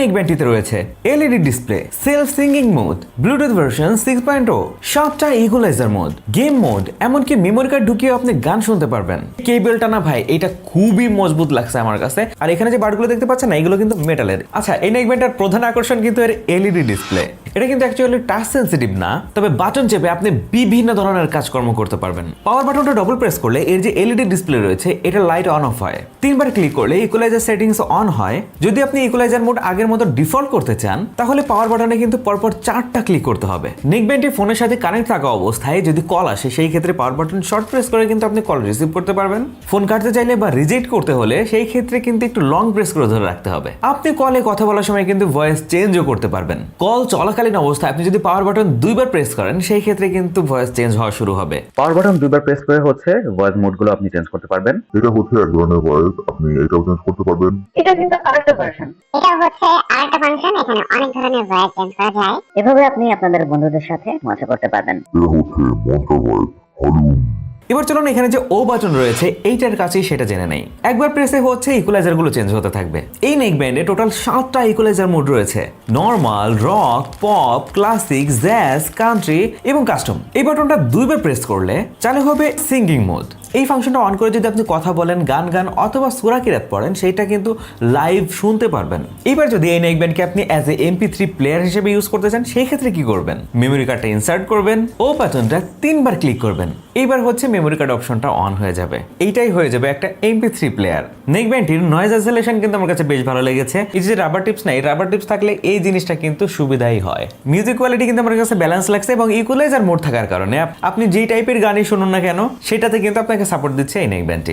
নেকব্যান্ডটিতে রয়েছে LED display, self singing mode, Bluetooth version 6.0, 7টা equalizer mode, game mode, এমনকি memory card ঢুকিয়ে আপনি গান শুনতে পারবেন। কেবলটা না ভাই, এটা খুবই মজবুত লাগছে আমার কাছে। আর এখানে যে বারগুলো দেখতে পাচ্ছেন না, এগুলো কিন্তু মেটালের। আচ্ছা, এই নেকব্যান্ডটার প্রধান আকর্ষণ কিন্তু এর এলইডি ডিসপ্লে। এটা কিন্তু অ্যাকচুয়ালি টাচ সেন্সিটিভ না, তবে বাটন চেপে আপনি বিভিন্ন ধরনের কাজকর্ম করতে পারবেন। পাওয়ার বাটনটা ডবল প্রেস করলে এর যে এলইডি ডিসপ্লে রয়েছে এটা লাইট অন অফ হয়। 3বার ক্লিক করলে ইকুয়ালাইজার সেটিংস অন হয়। যদি আপনি ইকুয়ালাইজার মোড আগের মতো ডিফল্ট করতে চান তাহলে পাওয়ার বাটনে কিন্তু পরপর 4টা ক্লিক করতে হবে। নেকব্যান্ডটি ফোনের সাথে কানেক্ট থাকা অবস্থায় যদি কল আসে সেই ক্ষেত্রে পাওয়ার বাটন শর্ট প্রেস করে কিন্তু আপনি কল রিসিভ করতে পারবেন। ফোন কাটতে চাইলে বা রিজেক্ট করতে হলে সেই ক্ষেত্রে কিন্তু একটু লং প্রেস করে ধরে রাখতে হবে। আপনি কলে কথা বলার সময় কিন্তু ভয়েস চেঞ্জও করতে পারবেন। কল চলাকালীন অবস্থায় আপনি যদি পাওয়ার বাটন 2বার প্রেস করেন সেই ক্ষেত্রে কিন্তু ভয়েস চেঞ্জ হওয়া শুরু হবে। পাওয়ার বাটন 2বার প্রেস করে ভয়েস মোডগুলো আপনি চেঞ্জ করতে পারবেন। এটা হচ্ছে এক ধরনের ভয়েস, আপনি এটাও চেঞ্জ করতে পারবেন। এটা কিন্তু আরেকটা ভার্সন। এটা হচ্ছে আরেকটা ফাংশন, এখানে অনেক ধরনের ভয়েস চেঞ্জ করা যায়। এভাবে আপনি আপনাদের বন্ধুদের সাথে মজা করতে পারবেন। এটা হচ্ছে মন্ত্র ভয়েস, হলুম। এবার চলুন এখানে যে ও বাটন রয়েছে এইটার কাছেই সেটা জেনে নেই। একবার প্রেসে হচ্ছে ইকুয়ালাইজার গুলো চেঞ্জ হতে থাকবে। এই নেকব্যান্ডে টোটাল 7টা ইকুয়ালাইজার মোড রয়েছে: normal, rock, pop, classic, jazz, country এবং কাস্টম। এই বাটনটা 2বার প্রেস করলে চালু হবে সিঙ্গিং মোড। এই ফাংশনটা অন করে যদি আপনি কথা বলেন, গান অথবা সূরা কিরাত পড়েন সেটা কিন্তু লাইভ শুনতে পারবেন। এবার যদি এই নেকব্যান্ডকে আপনি অ্যাজ এ MP3 প্লেয়ার হিসেবে ইউজ করতে চান সেই ক্ষেত্রে কি করবেন? মেমোরি কার্ডটা ইনসার্ট করবেন, ও বাটনটা 3বার ক্লিক করবেন। এইবার হচ্ছে মেমোরি কার্ড অপশনটা অন হয়ে যাবে। এইটাই হয়ে যাবে একটা MP3 প্লেয়ার। নেকব্যান্ডটির নয়েজ আইসোলেশন কিন্তু আমার কাছে বেশ ভালো লেগেছে। এই যে রাবার টিপস নাই, রাবার টিপস থাকলে এই জিনিসটা কিন্তু সুবিধাই হয়। মিউজিক কোয়ালিটি কিন্তু আমার কাছে ব্যালেন্স লাগছে এবং ইকুয়ালাইজার মোড থাকার কারণে আপনি যেই টাইপের গানই শুনুন না কেন সেটাতে কিন্তু আপনাকে সাপোর্ট দিচ্ছে এই নেকব্যান্ডটি।